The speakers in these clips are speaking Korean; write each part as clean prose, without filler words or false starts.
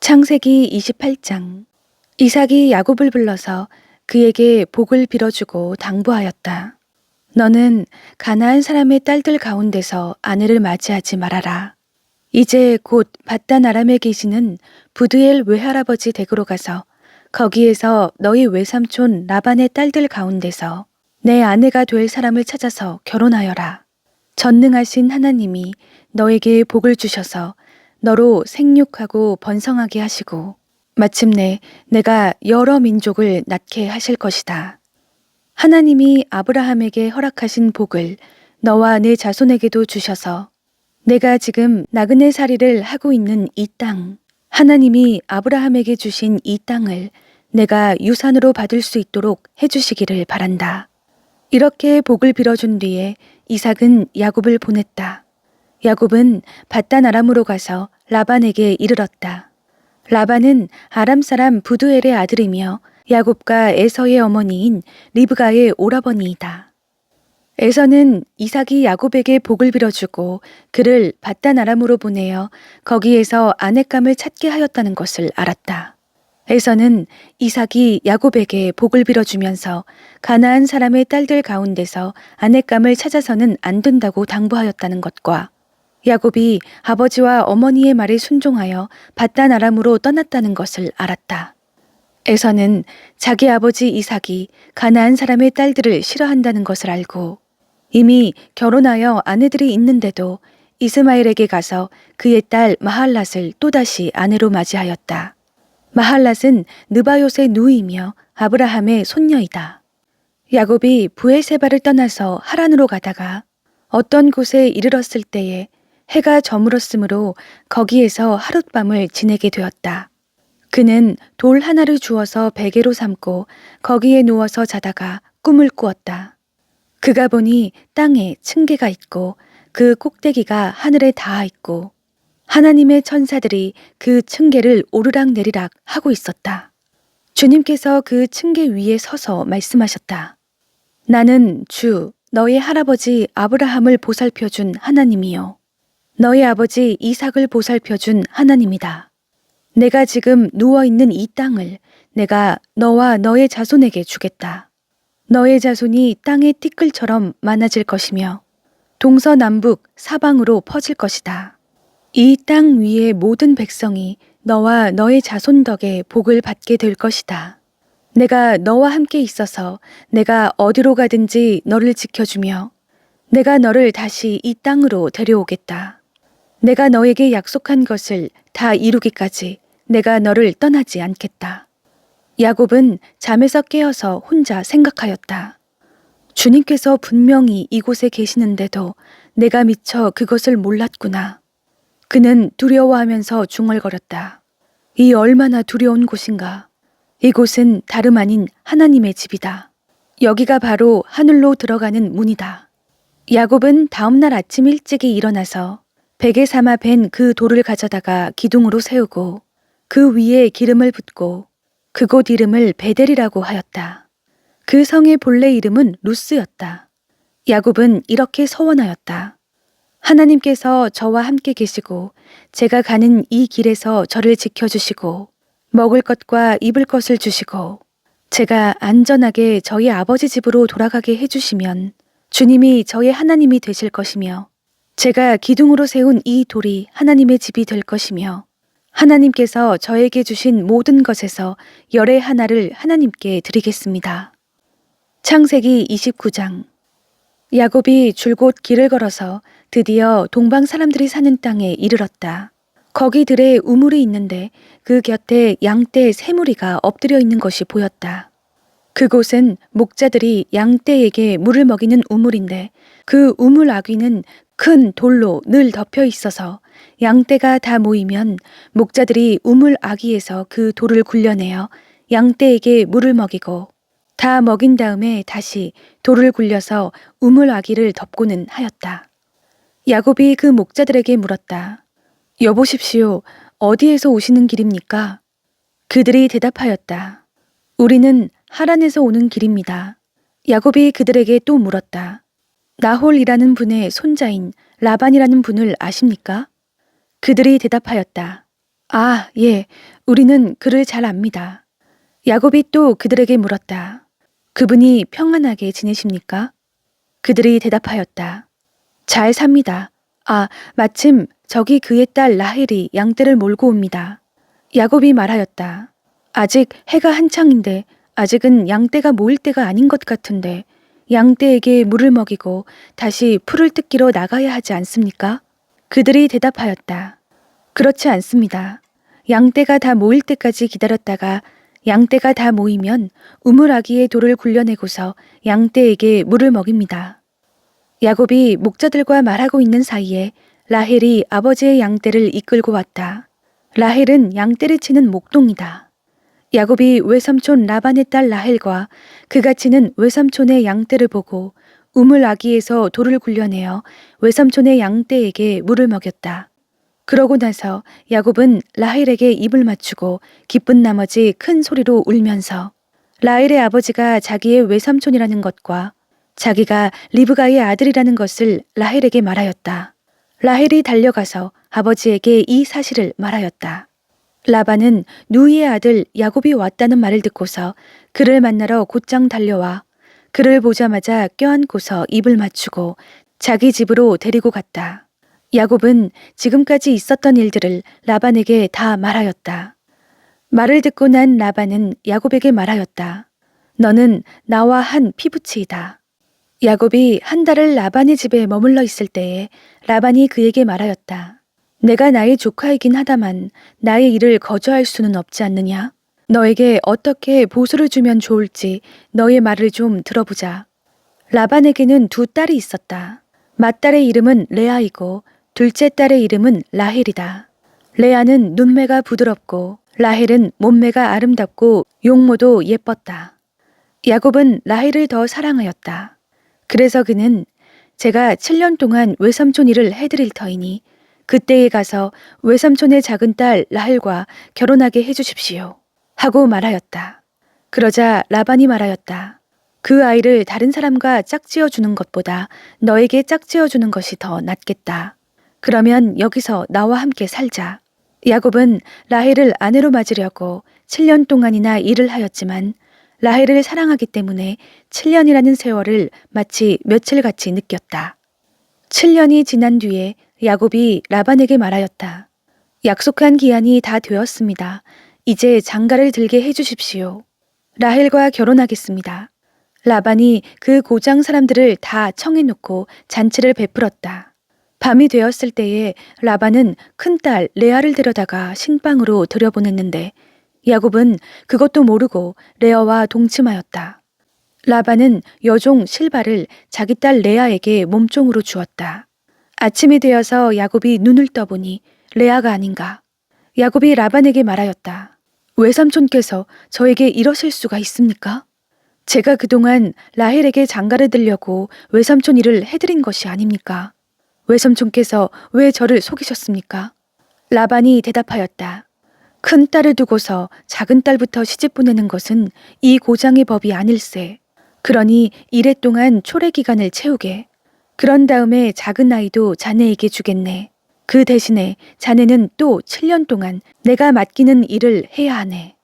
창세기 28장. 이삭이 야곱을 불러서 그에게 복을 빌어주고 당부하였다. 너는 가나안 사람의 딸들 가운데서 아내를 맞이하지 말아라. 이제 곧 밧단 아람에 계시는 부드엘 외할아버지 댁으로 가서 거기에서 너희 외삼촌 라반의 딸들 가운데서 내 아내가 될 사람을 찾아서 결혼하여라. 전능하신 하나님이 너에게 복을 주셔서 너로 생육하고 번성하게 하시고 마침내 내가 여러 민족을 낳게 하실 것이다. 하나님이 아브라함에게 허락하신 복을 너와 내 자손에게도 주셔서 내가 지금 나그네살이를 하고 있는 이 땅, 하나님이 아브라함에게 주신 이 땅을 내가 유산으로 받을 수 있도록 해주시기를 바란다. 이렇게 복을 빌어준 뒤에 이삭은 야곱을 보냈다. 야곱은 밧단 아람으로 가서 라반에게 이르렀다. 라반은 아람 사람 부두엘의 아들이며 야곱과 에서의 어머니인 리브가의 오라버니이다. 에서는 이삭이 야곱에게 복을 빌어주고 그를 밧단 아람으로 보내어 거기에서 아내감을 찾게 하였다는 것을 알았다. 에서는 이삭이 야곱에게 복을 빌어주면서 가나안 사람의 딸들 가운데서 아내감을 찾아서는 안 된다고 당부하였다는 것과 야곱이 아버지와 어머니의 말에 순종하여 밧단 아람으로 떠났다는 것을 알았다. 에서는 자기 아버지 이삭이 가나안 사람의 딸들을 싫어한다는 것을 알고 이미 결혼하여 아내들이 있는데도 이스마엘에게 가서 그의 딸 마할랏을 또다시 아내로 맞이하였다. 마할랏은 느바요의 누이며 아브라함의 손녀이다. 야곱이 브에세바를 떠나서 하란으로 가다가 어떤 곳에 이르렀을 때에 해가 저물었으므로 거기에서 하룻밤을 지내게 되었다. 그는 돌 하나를 주어서 베개로 삼고 거기에 누워서 자다가 꿈을 꾸었다. 그가 보니 땅에 층계가 있고 그 꼭대기가 하늘에 닿아 있고 하나님의 천사들이 그 층계를 오르락내리락 하고 있었다. 주님께서 그 층계 위에 서서 말씀하셨다. 나는 주 너의 할아버지 아브라함을 보살펴준 하나님이요 너의 아버지 이삭을 보살펴준 하나님이다. 내가 지금 누워있는 이 땅을 내가 너와 너의 자손에게 주겠다. 너의 자손이 땅의 띠끌처럼 많아질 것이며 동서남북 사방으로 퍼질 것이다. 이 땅 위의 모든 백성이 너와 너의 자손 덕에 복을 받게 될 것이다. 내가 너와 함께 있어서 내가 어디로 가든지 너를 지켜주며 내가 너를 다시 이 땅으로 데려오겠다. 내가 너에게 약속한 것을 다 이루기까지 내가 너를 떠나지 않겠다. 야곱은 잠에서 깨어서 혼자 생각하였다. 주님께서 분명히 이곳에 계시는데도 내가 미처 그것을 몰랐구나. 그는 두려워하면서 중얼거렸다. 이 얼마나 두려운 곳인가. 이곳은 다름 아닌 하나님의 집이다. 여기가 바로 하늘로 들어가는 문이다. 야곱은 다음날 아침 일찍이 일어나서 베개 삼아 벤 그 돌을 가져다가 기둥으로 세우고 그 위에 기름을 붓고 그곳 이름을 베델이라고 하였다. 그 성의 본래 이름은 루스였다. 야곱은 이렇게 서원하였다. 하나님께서 저와 함께 계시고 제가 가는 이 길에서 저를 지켜주시고 먹을 것과 입을 것을 주시고 제가 안전하게 저희 아버지 집으로 돌아가게 해주시면 주님이 저의 하나님이 되실 것이며 제가 기둥으로 세운 이 돌이 하나님의 집이 될 것이며 하나님께서 저에게 주신 모든 것에서 열의 하나를 하나님께 드리겠습니다. 창세기 29장. 야곱이 줄곧 길을 걸어서 드디어 동방 사람들이 사는 땅에 이르렀다. 거기 들에 우물이 있는데 그 곁에 양떼 세 무리가 엎드려 있는 것이 보였다. 그곳은 목자들이 양떼에게 물을 먹이는 우물인데 그 우물 아귀는 큰 돌로 늘 덮여 있어서 양떼가 다 모이면 목자들이 우물 아귀에서 그 돌을 굴려내어 양떼에게 물을 먹이고 다 먹인 다음에 다시 돌을 굴려서 우물 아귀를 덮고는 하였다. 야곱이 그 목자들에게 물었다. 여보십시오, 어디에서 오시는 길입니까? 그들이 대답하였다. 우리는 하란에서 오는 길입니다. 야곱이 그들에게 또 물었다. 나홀이라는 분의 손자인 라반이라는 분을 아십니까? 그들이 대답하였다. 아, 예. 우리는 그를 잘 압니다. 야곱이 또 그들에게 물었다. 그분이 평안하게 지내십니까? 그들이 대답하였다. 잘 삽니다. 아, 마침 저기 그의 딸 라헬이 양떼를 몰고 옵니다. 야곱이 말하였다. 아직 해가 한창인데 아직은 양떼가 모일 때가 아닌 것 같은데 양떼에게 물을 먹이고 다시 풀을 뜯기러 나가야 하지 않습니까? 그들이 대답하였다. 그렇지 않습니다. 양떼가 다 모일 때까지 기다렸다가 양떼가 다 모이면 우물아기에 돌을 굴려내고서 양떼에게 물을 먹입니다. 야곱이 목자들과 말하고 있는 사이에 라헬이 아버지의 양떼를 이끌고 왔다. 라헬은 양떼를 치는 목동이다. 야곱이 외삼촌 라반의 딸 라헬과 그가 치는 외삼촌의 양떼를 보고 우물 아기에서 돌을 굴려내어 외삼촌의 양떼에게 물을 먹였다. 그러고 나서 야곱은 라헬에게 입을 맞추고 기쁜 나머지 큰 소리로 울면서 라헬의 아버지가 자기의 외삼촌이라는 것과 자기가 리브가의 아들이라는 것을 라헬에게 말하였다. 라헬이 달려가서 아버지에게 이 사실을 말하였다. 라반은 누이의 아들 야곱이 왔다는 말을 듣고서 그를 만나러 곧장 달려와 그를 보자마자 껴안고서 입을 맞추고 자기 집으로 데리고 갔다. 야곱은 지금까지 있었던 일들을 라반에게 다 말하였다. 말을 듣고 난 라반은 야곱에게 말하였다. 너는 나와 한 피부치이다. 야곱이 한 달을 라반의 집에 머물러 있을 때에 라반이 그에게 말하였다. 내가 나의 조카이긴 하다만 나의 일을 거저할 수는 없지 않느냐? 너에게 어떻게 보수를 주면 좋을지 너의 말을 좀 들어보자. 라반에게는 두 딸이 있었다. 맏딸의 이름은 레아이고 둘째 딸의 이름은 라헬이다. 레아는 눈매가 부드럽고 라헬은 몸매가 아름답고 용모도 예뻤다. 야곱은 라헬을 더 사랑하였다. 그래서 그는 제가 7년 동안 외삼촌 일을 해드릴 터이니 그때에 가서 외삼촌의 작은 딸 라헬과 결혼하게 해주십시오. 하고 말하였다. 그러자 라반이 말하였다. 그 아이를 다른 사람과 짝지어 주는 것보다 너에게 짝지어 주는 것이 더 낫겠다. 그러면 여기서 나와 함께 살자. 야곱은 라헬을 아내로 맞으려고 7년 동안이나 일을 하였지만 라헬을 사랑하기 때문에 7년이라는 세월을 마치 며칠같이 느꼈다. 7년이 지난 뒤에 야곱이 라반에게 말하였다. 약속한 기한이 다 되었습니다. 이제 장가를 들게 해주십시오. 라헬과 결혼하겠습니다. 라반이 그 고장 사람들을 다 청해놓고 잔치를 베풀었다. 밤이 되었을 때에 라반은 큰딸 레아를 데려다가 신방으로 들여보냈는데 야곱은 그것도 모르고 레아와 동침하였다. 라반은 여종 실바를 자기 딸 레아에게 몸종으로 주었다. 아침이 되어서 야곱이 눈을 떠보니 레아가 아닌가. 야곱이 라반에게 말하였다. 외삼촌께서 저에게 이러실 수가 있습니까? 제가 그동안 라헬에게 장가를 들려고 외삼촌 일을 해드린 것이 아닙니까? 외삼촌께서 왜 저를 속이셨습니까? 라반이 대답하였다. 큰 딸을 두고서 작은 딸부터 시집 보내는 것은 이 고장의 법이 아닐세. 그러니 이래 동안 초래 기간을 채우게. 그런 다음에 작은 아이도 자네에게 주겠네. 그 대신에 자네는 또 7년 동안 내가 맡기는 일을 해야 하네.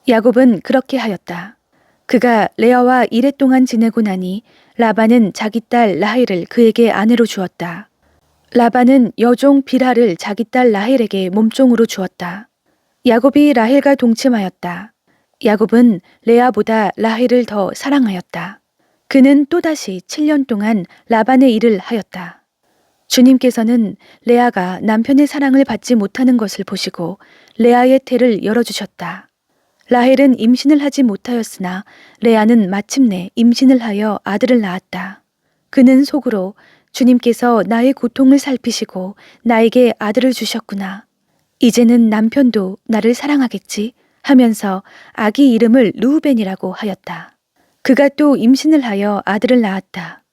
야곱은 그렇게 하였다. 그가 레아와 이래 동안 지내고 나니 라반은 자기 딸 라헬을 그에게 아내로 주었다. 라반은 여종 빌하를 자기 딸 라헬에게 몸종으로 주었다. 야곱이 라헬과 동침하였다. 야곱은 레아보다 라헬을 더 사랑하였다. 그는 또다시 7년 동안 라반의 일을 하였다. 주님께서는 레아가 남편의 사랑을 받지 못하는 것을 보시고 레아의 태를 열어주셨다. 라헬은 임신을 하지 못하였으나 레아는 마침내 임신을 하여 아들을 낳았다. 그는 속으로 주님께서 나의 고통을 살피시고 나에게 아들을 주셨구나. 이제는 남편도 나를 사랑하겠지 하면서 아기 이름을 르우벤이라고 하였다. 그가 또 임신을 하여 아들을 낳았다.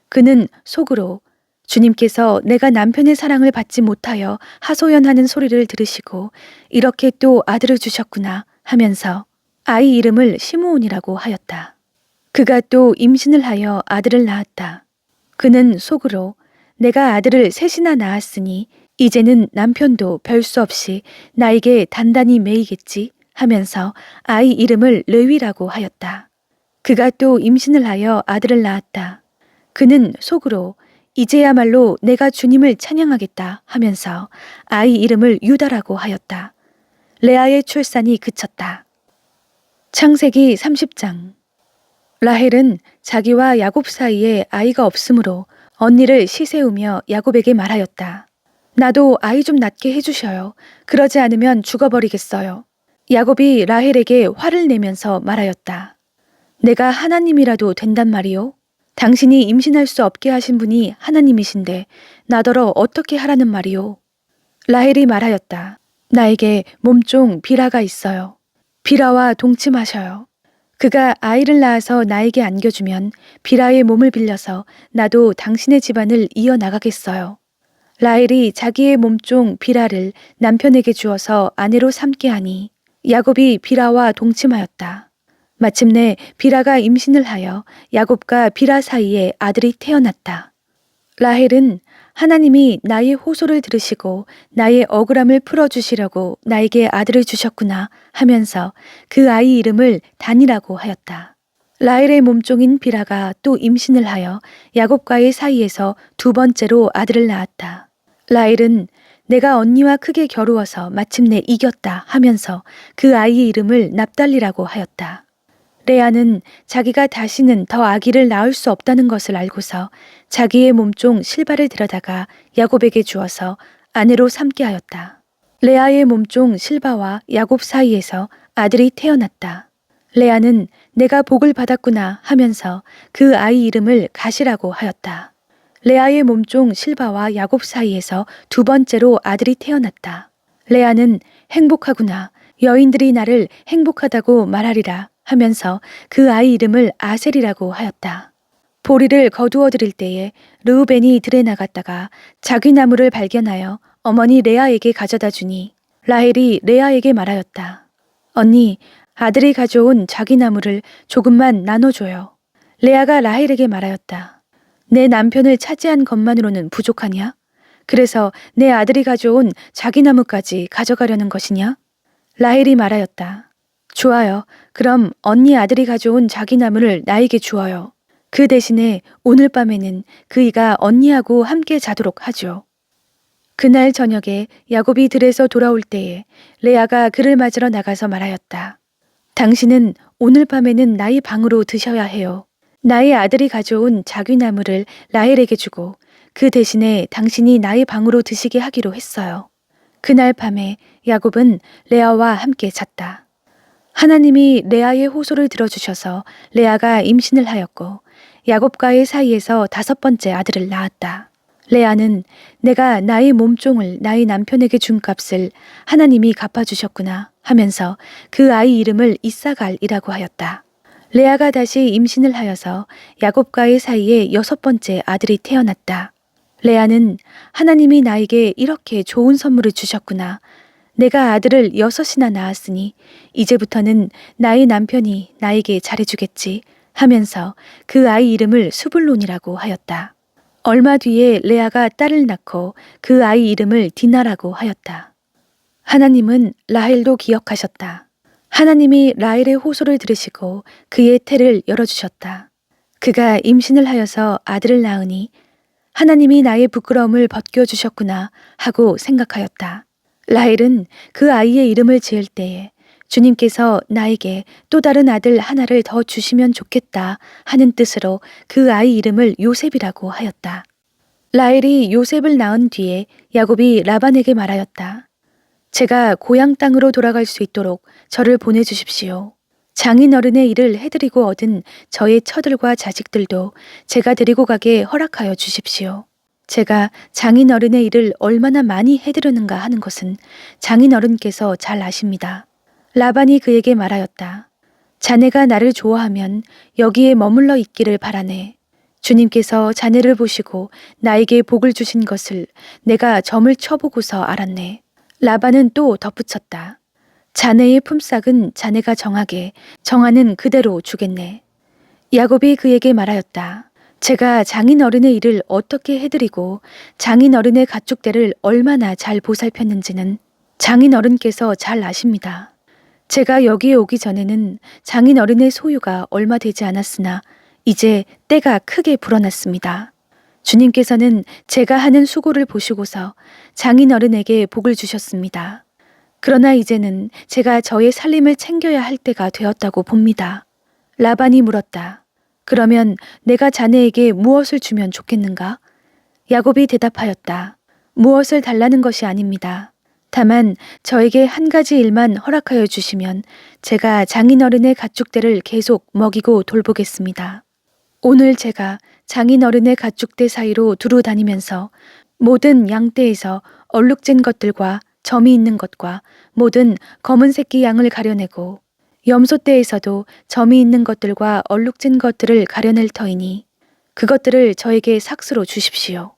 그는 속으로 주님께서 내가 남편의 사랑을 받지 못하여 하소연하는 소리를 들으시고 이렇게 또 아들을 주셨구나 하면서 아이 이름을 시므온이라고 하였다. 그가 또 임신을 하여 아들을 낳았다. 그는 속으로 내가 아들을 셋이나 낳았으니 이제는 남편도 별 수 없이 나에게 단단히 매이겠지 하면서 아이 이름을 레위라고 하였다. 그가 또 임신을 하여 아들을 낳았다. 그는 속으로 이제야말로 내가 주님을 찬양하겠다 하면서 아이 이름을 유다라고 하였다. 레아의 출산이 그쳤다. 창세기 30장. 라헬은 자기와 야곱 사이에 아이가 없으므로 언니를 시세우며 야곱에게 말하였다. 나도 아이 좀 낳게 해주셔요. 그러지 않으면 죽어버리겠어요. 야곱이 라헬에게 화를 내면서 말하였다. 내가 하나님이라도 된단 말이요? 당신이 임신할 수 없게 하신 분이 하나님이신데 나더러 어떻게 하라는 말이요? 라헬이 말하였다. 나에게 몸종 비라가 있어요. 비라와 동침하셔요. 그가 아이를 낳아서 나에게 안겨주면 비라의 몸을 빌려서 나도 당신의 집안을 이어나가겠어요. 라헬이 자기의 몸종 비라를 남편에게 주어서 아내로 삼게 하니 야곱이 비라와 동침하였다. 마침내 비라가 임신을 하여 야곱과 비라 사이에 아들이 태어났다. 라헬은 하나님이 나의 호소를 들으시고 나의 억울함을 풀어주시려고 나에게 아들을 주셨구나 하면서 그 아이 이름을 단이라고 하였다. 라헬의 몸종인 비라가 또 임신을 하여 야곱과의 사이에서 두 번째로 아들을 낳았다. 라헬은 내가 언니와 크게 겨루어서 마침내 이겼다 하면서 그 아이의 이름을 납달리라고 하였다. 레아는 자기가 다시는 더 아기를 낳을 수 없다는 것을 알고서 자기의 몸종 실바를 데려다가 야곱에게 주어서 아내로 삼게 하였다. 레아의 몸종 실바와 야곱 사이에서 아들이 태어났다. 레아는 내가 복을 받았구나 하면서 그 아이 이름을 가시라고 하였다. 레아의 몸종 실바와 야곱 사이에서 두 번째로 아들이 태어났다. 레아는 행복하구나. 여인들이 나를 행복하다고 말하리라 하면서 그 아이 이름을 아셀이라고 하였다. 보리를 거두어 드릴 때에 르우벤이 들에 나갔다가 자귀나무를 발견하여 어머니 레아에게 가져다 주니 라헬이 레아에게 말하였다. 언니, 아들이 가져온 자귀나무를 조금만 나눠줘요. 레아가 라헬에게 말하였다. 내 남편을 차지한 것만으로는 부족하냐? 그래서 내 아들이 가져온 자귀나무까지 가져가려는 것이냐? 라헬이 말하였다. 좋아요. 그럼 언니 아들이 가져온 자귀나무를 나에게 주어요. 그 대신에 오늘 밤에는 그이가 언니하고 함께 자도록 하죠. 그날 저녁에 야곱이 들에서 돌아올 때에 레아가 그를 맞으러 나가서 말하였다. 당신은 오늘 밤에는 나의 방으로 드셔야 해요. 나의 아들이 가져온 자귀나무를 라헬에게 주고 그 대신에 당신이 나의 방으로 드시게 하기로 했어요. 그날 밤에 야곱은 레아와 함께 잤다. 하나님이 레아의 호소를 들어주셔서 레아가 임신을 하였고 야곱과의 사이에서 다섯 번째 아들을 낳았다. 레아는 내가 나의 몸종을 나의 남편에게 준 값을 하나님이 갚아주셨구나 하면서 그 아이 이름을 이사갈이라고 하였다. 레아가 다시 임신을 하여서 야곱과의 사이에 여섯 번째 아들이 태어났다. 레아는 하나님이 나에게 이렇게 좋은 선물을 주셨구나. 내가 아들을 6이나 낳았으니 이제부터는 나의 남편이 나에게 잘해주겠지 하면서 그 아이 이름을 수불론이라고 하였다. 얼마 뒤에 레아가 딸을 낳고 그 아이 이름을 디나라고 하였다. 하나님은 라헬도 기억하셨다. 하나님이 라헬의 호소를 들으시고 그의 태를 열어주셨다. 그가 임신을 하여서 아들을 낳으니 하나님이 나의 부끄러움을 벗겨주셨구나 하고 생각하였다. 라헬은 그 아이의 이름을 지을 때에 주님께서 나에게 또 다른 아들 하나를 더 주시면 좋겠다 하는 뜻으로 그 아이 이름을 요셉이라고 하였다. 라헬이 요셉을 낳은 뒤에 야곱이 라반에게 말하였다. 제가 고향 땅으로 돌아갈 수 있도록 저를 보내주십시오. 장인어른의 일을 해드리고 얻은 저의 처들과 자식들도 제가 데리고 가게 허락하여 주십시오. 제가 장인어른의 일을 얼마나 많이 해드렸는가 하는 것은 장인어른께서 잘 아십니다. 라반이 그에게 말하였다. 자네가 나를 좋아하면 여기에 머물러 있기를 바라네. 주님께서 자네를 보시고 나에게 복을 주신 것을 내가 점을 쳐보고서 알았네. 라반은 또 덧붙였다. 자네의 품삯은 자네가 정하게 정하는 그대로 주겠네. 야곱이 그에게 말하였다. 제가 장인어른의 일을 어떻게 해드리고 장인어른의 가축대를 얼마나 잘 보살폈는지는 장인어른께서 잘 아십니다. 제가 여기에 오기 전에는 장인어른의 소유가 얼마 되지 않았으나 이제 때가 크게 불어났습니다. 주님께서는 제가 하는 수고를 보시고서 장인어른에게 복을 주셨습니다. 그러나 이제는 제가 저의 살림을 챙겨야 할 때가 되었다고 봅니다. 라반이 물었다. 그러면 내가 자네에게 무엇을 주면 좋겠는가? 야곱이 대답하였다. 무엇을 달라는 것이 아닙니다. 다만 저에게 한 가지 일만 허락하여 주시면 제가 장인어른의 가축대를 계속 먹이고 돌보겠습니다. 오늘 제가 장인어른의 가축대 사이로 두루 다니면서 모든 양떼에서 얼룩진 것들과 점이 있는 것과 모든 검은 새끼 양을 가려내고 염소떼에서도 점이 있는 것들과 얼룩진 것들을 가려낼 터이니 그것들을 저에게 삭스로 주십시오.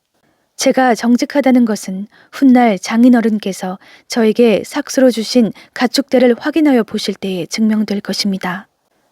제가 정직하다는 것은 훗날 장인어른께서 저에게 삭스로 주신 가축대를 확인하여 보실 때에 증명될 것입니다.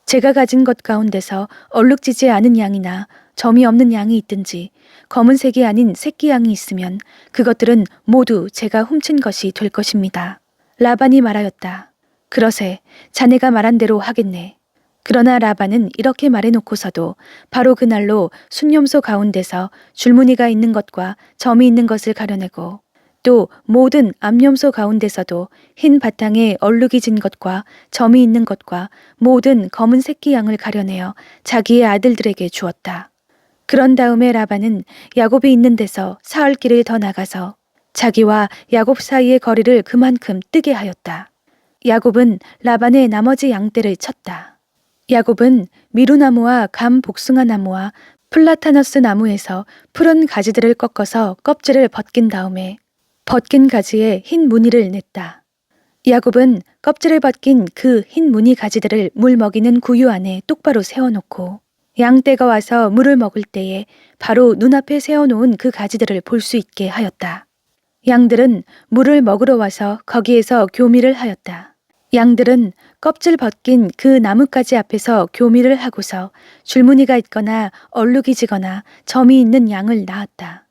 제가 가진 것 가운데서 얼룩지지 않은 양이나 점이 없는 양이 있든지 검은색이 아닌 새끼 양이 있으면 그것들은 모두 제가 훔친 것이 될 것입니다. 라반이 말하였다. 그러세 자네가 말한 대로 하겠네. 그러나 라반은 이렇게 말해놓고서도 바로 그날로 순념소 가운데서 줄무늬가 있는 것과 점이 있는 것을 가려내고 또 모든 암염소 가운데서도 흰 바탕에 얼룩이 진 것과 점이 있는 것과 모든 검은 새끼 양을 가려내어 자기의 아들들에게 주었다. 그런 다음에 라반은 야곱이 있는 데서 사흘 길을 더 나가서 자기와 야곱 사이의 거리를 그만큼 뜨게 하였다. 야곱은 라반의 나머지 양떼를 쳤다. 야곱은 미루나무와 감 복숭아 나무와 플라타너스 나무에서 푸른 가지들을 꺾어서 껍질을 벗긴 다음에 벗긴 가지에 흰 무늬를 냈다. 야곱은 껍질을 벗긴 그 흰 무늬 가지들을 물 먹이는 구유 안에 똑바로 세워놓고 양떼가 와서 물을 먹을 때에 바로 눈앞에 세워놓은 그 가지들을 볼 수 있게 하였다. 양들은 물을 먹으러 와서 거기에서 교미를 하였다. 양들은 껍질 벗긴 그 나뭇가지 앞에서 교미를 하고서 줄무늬가 있거나 얼룩이 지거나 점이 있는 양을 낳았다.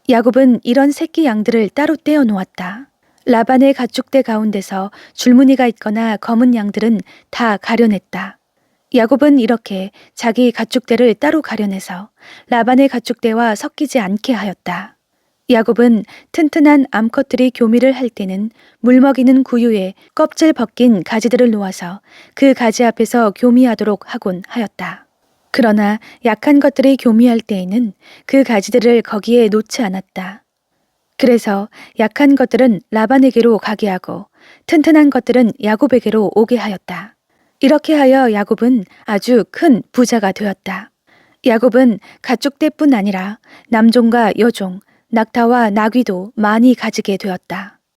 야곱은 이런 새끼 양들을 따로 떼어 놓았다. 라반의 가축대 가운데서 줄무늬가 있거나 검은 양들은 다 가려냈다. 야곱은 이렇게 자기 가축대를 따로 가려내서 라반의 가축대와 섞이지 않게 하였다. 야곱은 튼튼한 암컷들이 교미를 할 때는 물 먹이는 구유에 껍질 벗긴 가지들을 놓아서 그 가지 앞에서 교미하도록 하곤 하였다. 그러나 약한 것들이 교미할 때에는 그 가지들을 거기에 놓지 않았다. 그래서 약한 것들은 라반에게로 가게 하고 튼튼한 것들은 야곱에게로 오게 하였다. 이렇게 하여 야곱은 아주 큰 부자가 되었다. 야곱은 가축대뿐 아니라 남종과 여종, 낙타와 나귀도 많이 가지게 되었다.